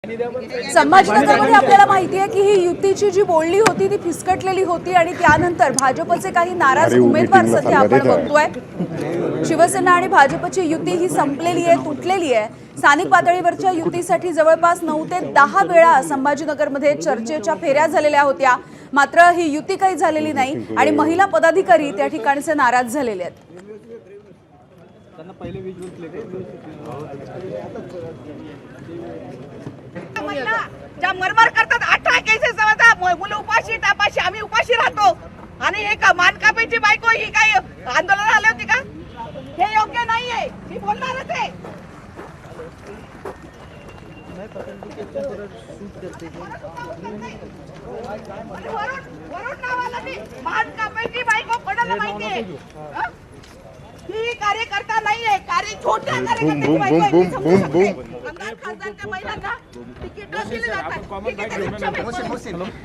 संभाजीनगरमध्ये आपल्याला माहिती आहे की ही युतीची जी बोलणी होती ती फिसकटलेली होती आणि त्यानंतर भाजपचे काही नाराज उमेदवार सध्या आपण बघतोय। शिवसेना आणि भाजपची युती ही संपलेली आहे, तुटलेली आहे। स्थानिक पातळीवरच्या युतीसाठी जवळपास 9 ते 10 वेळा संभाजीनगरमध्ये चर्चेच्या फेऱ्या झालेल्या होत्या, मात्र ही युती काही झालेली नाही आणि महिला पदाधिकारी त्या ठिकाणचे नाराज झालेले आहेत। ज्या मरमर करतात 18 केसेस मुलं उपाशी तापाशी आम्ही उपाशी राहतो आणि एक मानकापेची बायको ही काही आंदोलन आले होती का? हे योग्य नाहीये, मी बोलणारच आहे। वरून नाव आलं की मानकापेची बायको कोणाला माहितीये? ही कार्यकर्ता नाहीये, छोट्या कार्यकर्त्याची बायको आहे। खासदारच्या महिलांना तिकीट दिले जातात,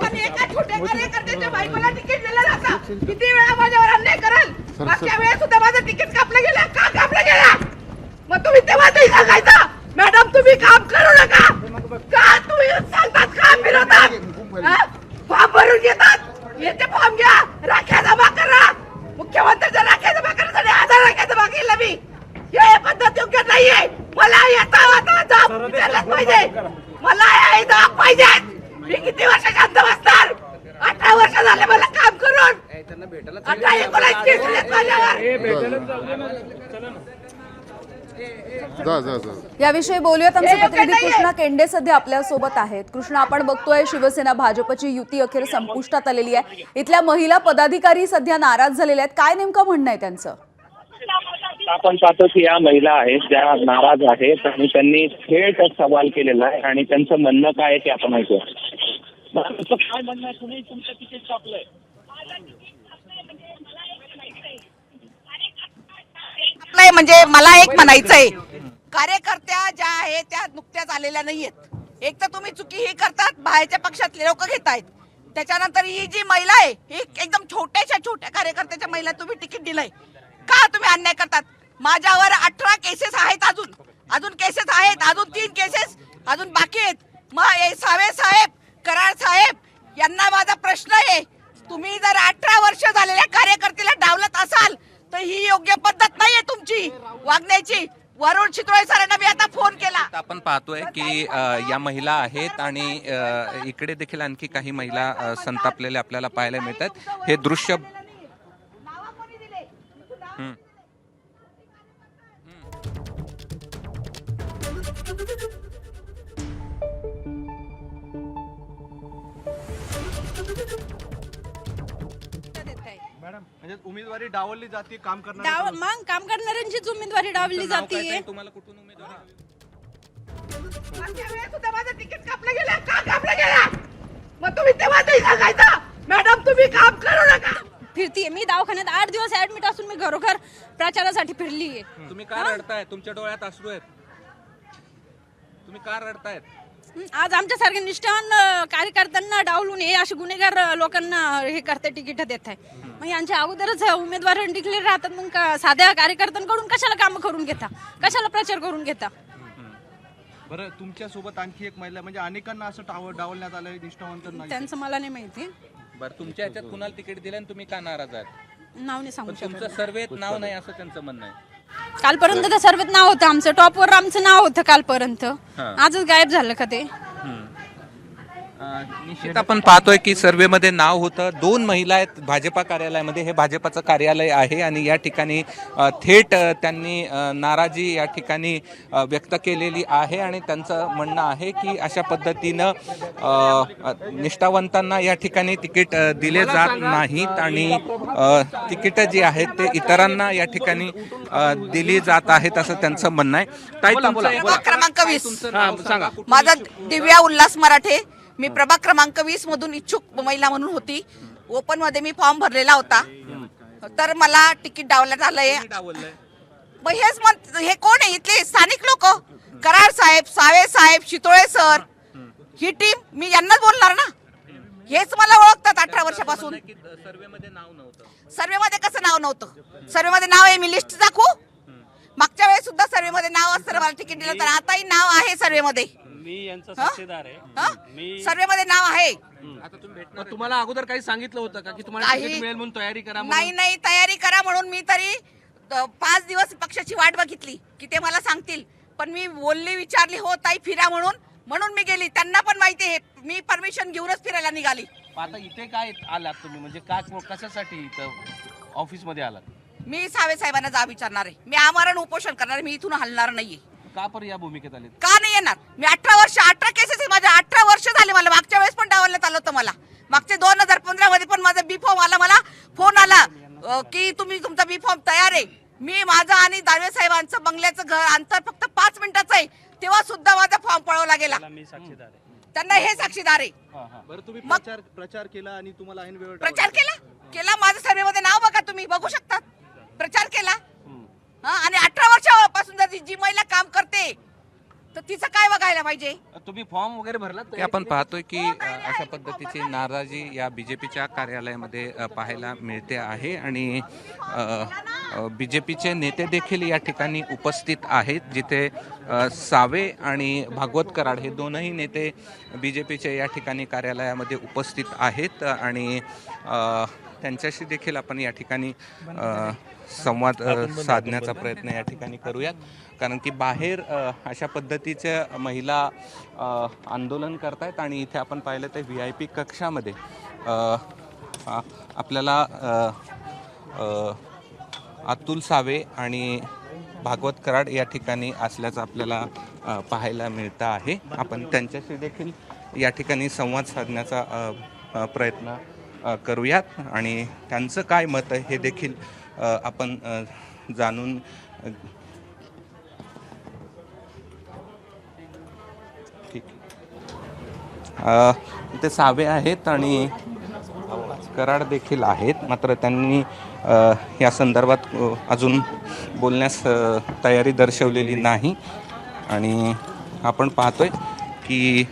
पण एका छोट्या कार्यकर्त्याच्या बायकोला तिकीट दिलं जातं। किती वेळा माझ्यावर अन्याय कराल? मागच्या वेळेस सुद्धा माझं तिकीट कापलं गेलं, का कापलं गेलं? मग तुम्ही तेव्हा ते सांगायचं मॅडम तुम्ही काम करू नका का? तुम्ही सांगतात का फिरवतात? फॉर्म भरून घेतात, येते फॉर्म घ्या, राख्या जमा करा। मुख्यमंत्र्यांच्या राख्या जमा करण्यासाठी 1000 राख्या जमा केल्या मी। हे पद्धत योग्य नाहीये। मला येता जॉब द्यायलाच पाहिजे, मला जॉब पाहिजे। मी किती वर्ष शांत बसणार? 18 वर्ष झाले मला काम करून। 18-19 केस आहेत माझ्यावर। याविषयी बोलूयात। आमचे प्रतिनिधी कृष्णा केंडे सध्या आपल्या सोबत आहेत। कृष्णा, आपण बघतोय शिवसेना भाजपची युती अखेर संपुष्टात आलेली आहे। इथल्या महिला पदाधिकारी सध्या नाराज झालेल्या आहेत, काय नेमकं म्हणणं आहे त्यांचं? आपण पाहतो की या महिला आहेत ज्या नाराज आहेत आणि त्यांनी थेट सवाल केलेला आहे आणि त्यांचं म्हणणं काय आहे ते आपण ऐकू। काय म्हणणं आहे? तुम्ही तुमचं तिकीट कापलंय? म्हणजे मला एक म्हणायचंय, कार्यकर्त्या ज्या आहेत त्या नुकत्याच आलेल्या नाहीयेत। एक तर तुम्ही चुकी ही करतात, बाहेरच्या पक्षातले लोक घेतायत। त्याच्यानंतर ही जी महिला आहे ही एकदम छोट्या कार्यकर्त्याच्या महिला तुम्ही तिकीट दिलंय का? तुम्ही अन्याय करतात। माझ्यावर 18 केसेस आहेत, अजून केसेस आहेत, अजून 3 केसेस अजून बाकी आहेत। मग सावे साहेब, कराड साहेब यांना माझा प्रश्न आहे, तुम्ही जर 18 वर्ष झालेल्या कार्यकर्त्याला डावलत असाल तर ही योग्य पद्धत नाहीये तुमची वागण्याची। वरुण चितळे सरांना मी आता फोन केला। आपण पाहतोय की या महिला आहेत आणि इकडे देखील आणखी काही महिला संतापलेल्या आपल्याला पाहायला मिळतात। हे दृश्य म्हणजे उमेदवारी डावलली जाते, काम करणार मग काम करणाऱ्यांचीच उमेदवारी डावलली जाते। तुम्हाला कुठून उमेदवारी? मागच्या वेळेस सुद्धा माझं तिकीट कापलं गेलं, का कापलं गेलं? मग तुम्ही तेव्हा ते सांगायचं मॅडम तुम्ही काम करू नका। फिरतीये मी दवाखान्यात 8 दिवस ऍडमिट असून मी घरोघर प्रचारासाठी फिरलीये। तुम्ही का रडताय? तुमच्या डोळ्यात अश्रू आहेत, तुम्ही का रडतायत? आज आमच्या सारख्या निष्ठावान कार्यकर्त्यांना डावलून हे असे गुन्हेगार लोकांना हे करते, तिकीट देत आहे। मग यांच्या अगोदरच उमेदवार डिक्लेअर राहतात, मग साध्या कार्यकर्त्यांकडून कशाला काम करून घेता, कशाला प्रचार करून घेता? बरं, तुमच्या सोबत आणखी एक महिला म्हणजे अनेकांना असं डावलण्यात आलंय निष्ठावंतांना, त्यांचं मला नाही माहिती। बरं, तुमच्या ह्याच्यात कुणाला तिकीट दिलं आणि तुम्ही का नाराज आहात? नाव नाही सांगू शकत। तुमचं सर्वेत नाव नाही असं त्यांचं म्हणणं आहे। कालपर्यंत तर सर्वेत नाव होतं, आमचं टॉपवर आमचं नाव होतं कालपर्यंत, आजच गायब झालं का ते? निश्चित आपण पाहतोय की सर्वेमध्ये नाव होतं। 2 महिला आहेत भाजपा कार्यालयामध्ये, हे भाजपाचं कार्यालय आहे आणि या ठिकाणी थेट त्यांनी नाराजी या ठिकाणी व्यक्त केलेली आहे आणि त्यांचं म्हणणं आहे की अशा पद्धतीनं निष्ठावंतांना या ठिकाणी तिकीट दिले जात नाहीत आणि तिकीटं जी आहेत ते इतरांना या ठिकाणी दिली जात आहेत असं त्यांचं म्हणणं आहे। ताई, तुमचं क्रमांक 20 सांगा। माझा दिव्या उल्हास मराठे, मी प्रभाग क्रमांक 20 मधून इच्छुक महिला म्हणून होती। ओपन मध्ये मी फॉर्म भरलेला होता, तर मला तिकीट डावण्यात आलंय। मग हे कोण आहे? इथले स्थानिक लोक, कराड साहेब, सावे साहेब, चितळे सर, ही टीम, मी यांनाच बोलणार ना। हेच मला ओळखतात 18 वर्षापासून। सर्वे मध्ये कसं नाव नव्हतं? सर्वे मध्ये नाव आहे, मी लिस्ट दाखवू? मागच्या वेळेस सुद्धा सर्वे मध्ये नाव असतं, मला तिकीट दिलं तर आताही नाव आहे सर्वे मध्ये। मी यांचा साक्षीदार आहे. सर्वे मध्ये नाव आहे. आता तुम्ही भेटणार मग तुम्हाला अगोदर काही सांगितलं होतं का की तुम्हाला काही- तिकीट मिळेल म्हणून तयारी करा म्हणून? नाही तयारी करा म्हणून मी तरी 5 दिवस पक्षाची वाट बघितली की ते मला सांगतील, पण मी बोलली, विचारली, हो ताई फिरा म्हणून मी गेली. त्यांना पण माहिती आहे मी परमिशन घेऊनच फिरायला निघाली. आता इथे काय आलात तुम्ही, म्हणजे कशासाठी इथं ऑफिस मध्ये आलात? मी सावे साहेबांना जा विचारणार आहे. मी आमरण उपोषण करणार आहे. मी इथून हलणार नाहीये. का पर या भूमिकेत आले? का नाही येणार? मी 18 केसेस आहे माझ्या. 18 वर्ष झाले मला. मागच्या वेळेस पण डावलण्यात आलं होतं मला. मागच्या 2015 मध्ये पण माझा बी फॉर्म आला. मला फोन आला की तुम्ही तुमचा बी फॉर्म तयार आहे. मी माझा आणि दानवे साहेबांचं बंगल्याचं घर अंतर फक्त 5 मिनिटाचं आहे, तेव्हा सुद्धा माझा फॉर्म पळवला गेला. मी साक्षीदार आहे. त्यांना हे साक्षीदार आहे. बरं, तुम्ही मग- प्रचार केला आणि तुम्हाला ऐन वेळ प्रचार केला माझं सर्वेमध्ये नाव बघा, तुम्ही बघू शकता. प्रचार केला आणि 18 वर्षापासून जर जी महिला काम करते तर तिचं काय बघायला पाहिजे? तुम्ही फॉर्म वगैरे भरलात? ते आपण पाहतोय की अशा पद्धतीची नाराजी या बीजेपीच्या कार्यालयामध्ये पाहायला मिळते आहे आणि बीजेपीचे नेते देखील या ठिकाणी उपस्थित आहेत, जिथे सावे आणि भागवत कराड हे दोनही नेते बीजेपीचे या ठिकाणी कार्यालयामध्ये उपस्थित आहेत आणि त्यांच्याशी देखील आपण या ठिकाणी संवाद साधण्याचा प्रयत्न या ठिकाणी करूयात, कारण की बाहेर अशा पद्धतीच्या महिला आंदोलन करतायत आणि इथे आपण पाहिलं तर VIP कक्षामध्ये आपल्याला अतुल सावे आणि भागवत कराड या ठिकाणी असल्याचं आपल्याला पाहायला मिळतं आहे. आपण त्यांच्याशी देखील या ठिकाणी संवाद साधण्याचा प्रयत्न करूयात आणि त्यांचं काय मत आहे हे देखील आपण जाणून ठीक. इथे सावे आहेत आणि कराड देखील आहेत, मात्र त्यांनी या संदर्भात अजून बोलण्यास तयारी दर्शवलेली नाही आणि आपण पाहतोय की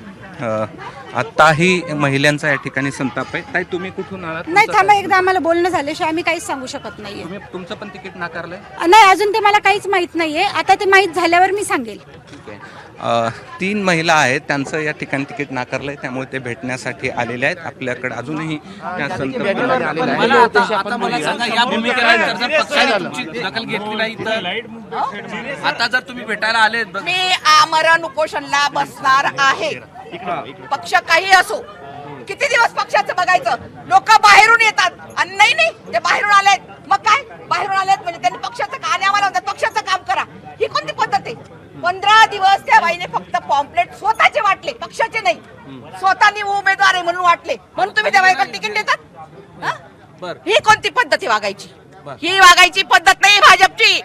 आत्ताही महिलांचा या ठिकाणी संताप आहे. ताई, तुम्ही कुठून आलात? नाही थांबा, एकदा आम्हाला बोलणं झाल्याशिवाय आम्ही काहीच सांगू शकत नाहीये. तुम्ही तुमचं पण तिकीट नाकारलंय? नाही, अजून ते मला काहीच माहित नाहीये. आता ते माहित झाल्यावर मी सांगेल. ठीक आहे. 3 महिला आहेत, त्यांचं या ठिकाणी तिकीट नाकारलंय, त्यामुळे ते भेटण्यासाठी आलेले आहेत. आपल्याकडे अजूनही त्या संदर्भात आलेलं आहे. मला आता मला सांगा, या भूमिकेनंतर जर पक्षाने तुमची दखल घेतली नाही तर आता जर तुम्ही भेटायला आले मी आमरण उपोषणला बसणार आहे. पक्ष काही असो. किती दिवस पक्षाचं बघायचं? लोक बाहेरून येतात आणि नाही ते बाहेरून आलेत. मग काय बाहेरून आलेत म्हणजे त्यांनी पक्षाचं का आणि आम्हाला म्हणतात पक्षाचं काम करा. ही कोणती पद्धत आहे? 15 दिवस त्या बाईने फक्त पॉम्पलेट स्वतःचे वाटले, पक्षाचे नाही. स्वतःनी उमेदवार आहे म्हणून वाटले, म्हणून तुम्ही त्या बाईला तिकीट देतात? ही कोणती पद्धत आहे वागायची? ही वागायची पद्धत नाही भाजपची.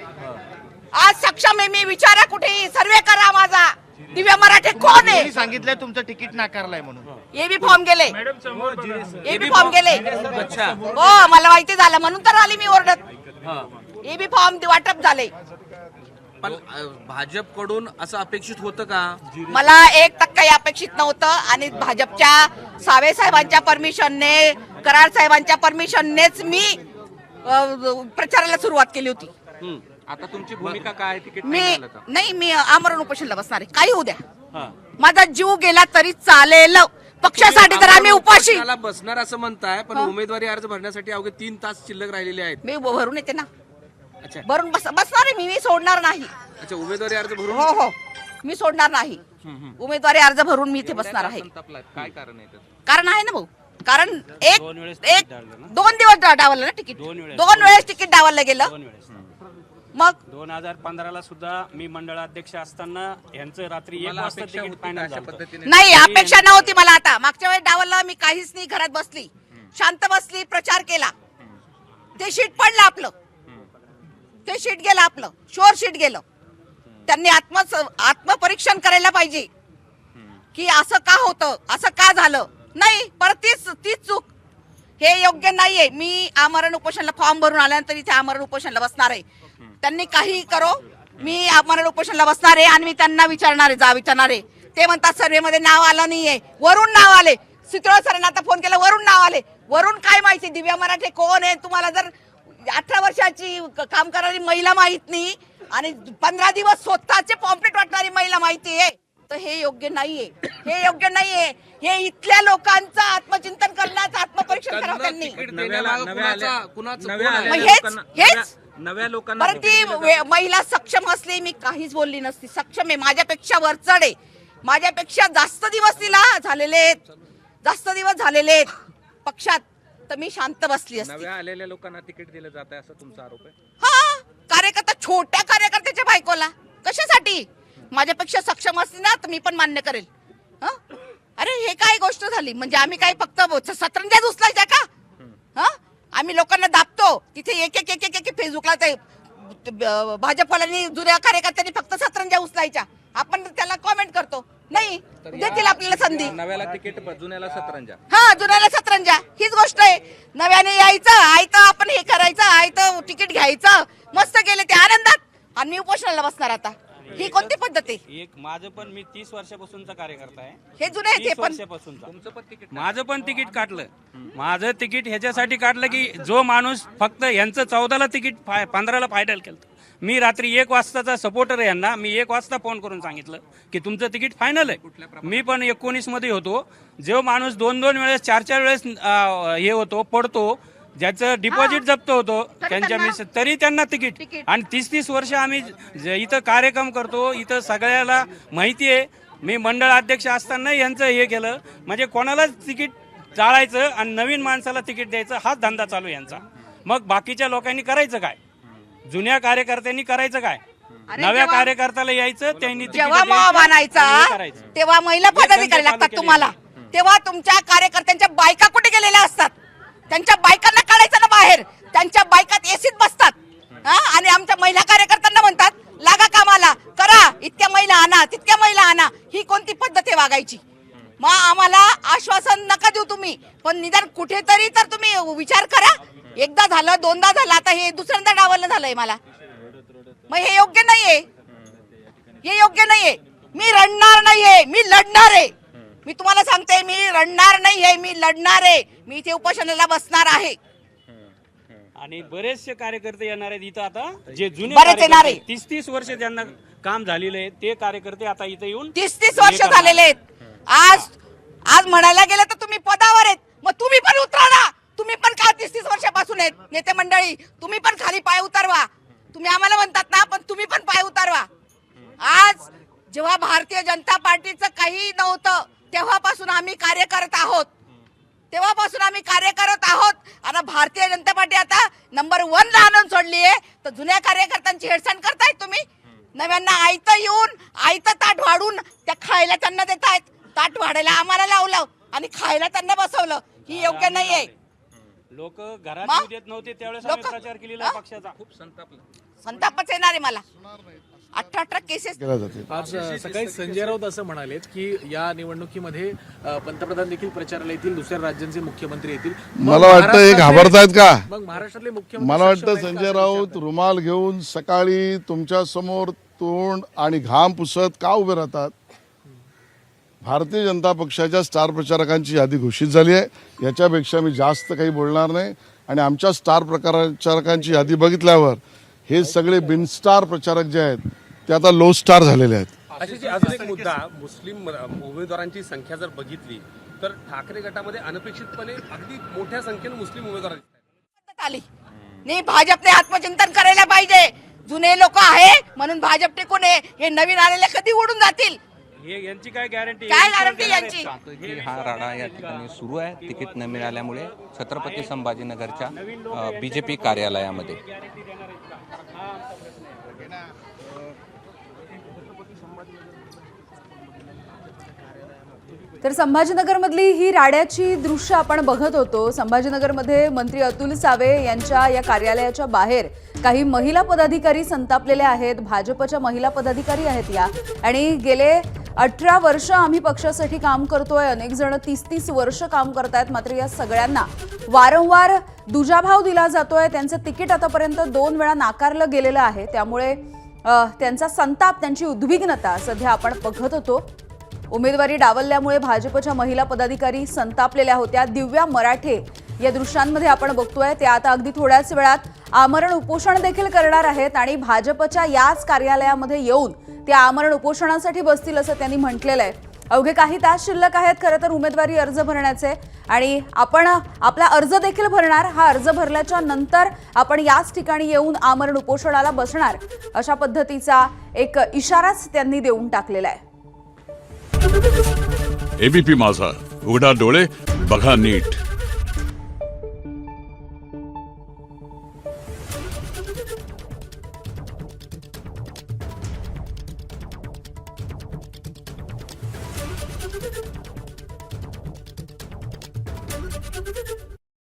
आज सक्षम आहे मी. विचारा कुठे सर्वे करा माझा. दिव्या मराठे कोण आहे? सांगितलंय तुमचं तिकीट नाकारलंय म्हणून. एबी फॉर्म गेले. एबी फॉर्म गेले. हो, मला माहिती झालं म्हणून तर आली मी ओरडत. एबी फॉर्म वाटप झाले. पण भाजपकडून असं अपेक्षित होतं का? मला 1% अपेक्षित नव्हतं आणि भाजपच्या सावे साहेबांच्या परमिशनने, कराड साहेबांच्या परमिशननेच मी प्रचाराला सुरुवात केली होती. आता तुमची भूमिका काय आहे? तिकीट मी आमरण उपोषणला बसणार आहे. काही होऊ द्या, माझा जीव गेला तरी चालेल. पक्षासाठी तर आम्ही उपाशी बसणार असं म्हणताय, पण उमेदवारी अर्ज भरण्यासाठी अवघे 3 तास शिल्लक राहिलेले आहेत. मी भरून येते ना. अच्छा, भरून बसणार आहे मी सोडणार नाही. अच्छा, उमेदवारी अर्ज भरून. हो, मी सोडणार नाही. उमेदवारी अर्ज भरून मी इथे बसणार आहे. काय कारण आहे? कारण आहे ना भाऊ. कारण 2 दिवस डावललं ना तिकीट. 2 वेळेस तिकीट डावललं गेलं. मग 2015ला सुद्धा मी मंडळाध्यक्ष असताना यांचं रात्री 1 वाजता तिकीट फायनल झालं. नाही, अपेक्षा नव्हती मला. आता मागच्या वेळेस डावललं मी, काहीच नाही, घरात बसली, शांत बसली, प्रचार केला. ते शीट पडलं आपलं. ते शीट गेलं आपलं. शोर शीट गेलं. त्यांनी आत्मपरीक्षण करायला पाहिजे की असं का होतं, असं का झालं. नाही, परत तीच चूक. हे योग्य नाहीये. मी आमरण उपोषणला फॉर्म भरून आल्यानंतर इथे आमरण उपोषणला बसणार आहे. त्यांनी काही करो, मी आमरण उपोषणला बसणार आहे आणि मी त्यांना विचारणार आहे. ते म्हणतात सर्वेमध्ये नाव आलं नाहीये. वरून नाव आले. चित्रोळ सरांना आता फोन केला, वरून नाव आले. वरून काय माहिती दिव्या मराठे कोण आहे? तुम्हाला जर 18 वर्षाची काम करणारी महिला माहित नाही आणि 15 दिवस स्वतःचे पॉम्पलेट वाटणारी महिला माहिती आहे, तर हे योग्य नाहीये, हे योग्य नाहीये. हे इथल्या लोकांचं आत्मचिंतन करण्याचं आत्मपरीक्षण करावं त्यांनी. मग हेच नव्या लोकांना बरं ती महिला सक्षम असली मी काहीच बोलली नसती. सक्षम आहे, माझ्यापेक्षा वरचढ आहे, माझ्यापेक्षा जास्त दिवस तिला झालेले आहेत, जास्त दिवस झालेले आहेत पक्षात, तर मी शांत बसली असती. नव्या आलेल्या लोकांना तिकीट दिलं जात आहे असं तुमचा आरोप आहे? हा, कार्यकर्ता, छोट्या कार्यकर्त्याच्या बायकोला कशासाठी? माझ्यापेक्षा सक्षम असली ना तर मी पण मान्य करेल. अरे हे काय गोष्ट झाली? म्हणजे आम्ही काय फक्त सतरंजाच उचलायच्या का? आम्ही लोकांना दाबतो तिथे एक एक एक एक एक फेसबुकला ते भाजपवाल्यांनी जुन्या कार्यकर्त्यांनी फक्त सतरंजा उचलायच्या, आपण त्याला कॉमेंट करतो. नाही, देतील आपल्याला संधी. नव्याला तिकीट, जुन्याला सतरंजा. हा, जुन्याला सतरंजा, हीच गोष्ट आहे. नव्याने यायचं, आयतं आपण हे करायचं, आयतं तिकीट घ्यायचं, मस्त गेले ते आनंदात, आणि मी उपोषणाला बसणार आता. ही कोणती पद्धत आहे? एक माझं पण, मी 30 वर्षापासूनचा कार्यकर्ता आहे. हे जुने आहेत, हे 30 पण वर्षापासूनचा. तुमचं पण तिकीट? माझं पण तिकीट काढलं. माझं तिकीट ह्याच्यासाठी काढलं की जो माणूस फक्त यांचं 14ला तिकीट 15ला फायनल केलं. मी रात्री 1 वाजताचा सपोर्टर आहे यांना. मी 1 वाजता फोन करून सांगितलं की तुमचं तिकीट फायनल आहे. मी पण 19 मध्ये होतो. जो माणूस 2-2 वेळेस 4-4 वेळेस हे होतो, पडतो, ज्याचं डिपॉझिट जप्त होतो त्यांच्या तरी त्यांना तिकीट. आणि 30-30 वर्ष आम्ही इथं कार्यक्रम करतो, इथं सगळ्याला माहिती आहे. मी मंडळ अध्यक्ष असताना यांचं हे केलं, म्हणजे कोणालाच तिकीट टाळायचं आणि नवीन माणसाला तिकीट द्यायचं, हाच धंदा चालू यांचा. मग बाकीच्या लोकांनी करायचं काय? जुन्या कार्यकर्त्यांनी करायचं काय? नव्या कार्यकर्त्याला यायचं, त्यांनी जेव्हा मोह मानायचा तेव्हा महिला पदाधिकारी लागतात तुम्हाला, तेव्हा तुमच्या कार्यकर्त्यांच्या बायका कुठे गेलेल्या असतात? त्यांच्या बायकांना काढायचं ना बाहेर. त्यांच्या बायकात एसीत बसतात आणि आमच्या महिला कार्यकर्त्यांना म्हणतात लागा कामाला, करा, इतक्या महिला आणा, तितक्या महिला आणा. ही कोणती पद्धत आहे वागायची? मग आम्हाला आश्वासन नका देऊ तुम्ही, पण निदान कुठेतरी तर तुम्ही विचार करा. एकदा झालं, दोनदा झालं, आता हे दुसऱ्यांदा डावललं झालंय मला. मग हे योग्य नाहीये, हे योग्य नाहीये. मी रडणार नाहीये, मी लढणार आहे. मी तुम्हाला सांगते, मी रडणार नाहीये, मी लढणार आहे. मी इथे उपोषणाला बसणार आहे. आणि बरेचसे कार्यकर्ते येणार आहेत इथं आता, जे जुने बरेच येणार आहे. 30-30 वर्ष ज्यांना काम झालेलं आहे ते कार्यकर्ते आता इथं येऊन 30-30 वर्ष झालेले आहेत. आज म्हणायला गेलं तर तुम्ही पदावर आहेत, मग तुम्ही पण उतरा ना. तुम्ही पण का 30-30 वर्षापासून आहेत नेते मंडळी? तुम्ही पण खाली पाय उतरवा. तुम्ही आम्हाला म्हणतात ना, पण तुम्ही पण पाय उतरवा. आज जेव्हा भारतीय जनता पार्टीचं काही नव्हतं तेव्हापासून आम्ही कार्य करत आहोत, तेव्हापासून आम्ही कार्य करत आहोत. आणि भारतीय जनता पार्टी आता नंबर 1 ला आणून सोडली आहे. तर जुन्या कार्यकर्त्यांची हेळसांड करतायत तुम्ही. नव्यांना आयतं येऊन, आयतं ताट वाढून त्या खायला त्यांना देतायत. ताट वाढायला आम्हाला लावलं आणि खायला त्यांना बसवलं. ही योग्य नाहीये. लोक घरात येऊ देत नव्हते त्यावेळेस आम्ही प्रचार केलेला पक्षाचा. खूप संतापच येणार आहे मला. 18 केसेस आज सकाळी संजय राऊत असं म्हणालेत की या निवडणुकीमध्ये पंतप्रधान देखील प्रचाराला येतील, दुसऱ्या राज्यांचे मुख्यमंत्री येतील. मला वाटतं हे घाबरतायत का? मग महाराष्ट्रातले मुख्यमंत्री मला वाटतं संजय राऊत रुमाल घेऊन सकाळी तुमच्या समोर तोंड आणि घाम पुसत का उभे राहतात? भारतीय जनता पक्षाच्या स्टार प्रचारकांची यादी घोषित झाली आहे. याच्यापेक्षा मी जास्त काही बोलणार नाही. आणि आमच्या स्टार प्रचारकांची यादी बघितल्यावर हे सगळे बिनस्टार प्रचारक जे आहेत ते आता लो स्टार झालेले आहेत. अजून एक मुद्दा, मुस्लिम उमेदवारांची संख्या जर बघितली तर ठाकरे गटामध्ये अनपेक्षितपणे अगदी मोठ्या संख्येने मुस्लिम उमेदवार आली नाही. भाजपने आत्मचिंतन करायला पाहिजे. जुने लोक आहे म्हणून भाजप टिकून आहे. हे नवीन आलेले कधी उडून जातील? यांची काय गॅरंटी? काय गॅरंटी यांची? हा राडा या ठिकाणी सुरू आहे तिकीट न मिळाल्यामुळे छत्रपती संभाजीनगरच्या बीजेपी कार्यालयामध्ये. तर संभाजीनगरमधली ही राड्याची दृश्य आपण बघत होतो. संभाजीनगरमध्ये मंत्री अतुल सावे यांच्या या कार्यालयाच्या बाहेर काही महिला पदाधिकारी संतापलेल्या आहेत. भाजपच्या महिला पदाधिकारी आहेत या. आणि गेले 18 वर्ष आम्ही पक्षासाठी काम करतोय. अनेक जण 30-30 वर्ष काम करतायत. मात्र या सगळ्यांना वारंवार दुजाभाव दिला जातोय. त्यांचं तिकीट आतापर्यंत 2 वेळा नाकारलं गेलेलं आहे. त्यामुळे त्यांचा संताप, त्यांची उद्विग्नता सध्या आपण बघत होतो. उमेदवारी डावलल्यामुळे भाजपच्या महिला पदाधिकारी संतापलेल्या होत्या. दिव्या मराठे या दृश्यांमध्ये आपण बघतोय. ते आता अगदी थोड्याच वेळात आमरण उपोषण देखील करणार आहेत आणि भाजपच्या याच कार्यालयामध्ये येऊन ते आमरण उपोषणासाठी बसतील असं त्यांनी म्हटलेलं आहे. अवघे काही तास शिल्लक आहेत खरं तर उमेदवारी अर्ज भरण्याचे आणि आपण आपला अर्ज देखील भरणार. हा अर्ज भरल्याच्या नंतर आपण याच ठिकाणी येऊन आमरण उपोषणाला बसणार अशा पद्धतीचा एक इशाराच त्यांनी देऊन टाकलेला आहे. एबीपी माझा, उघडा डोळे बघा नीट.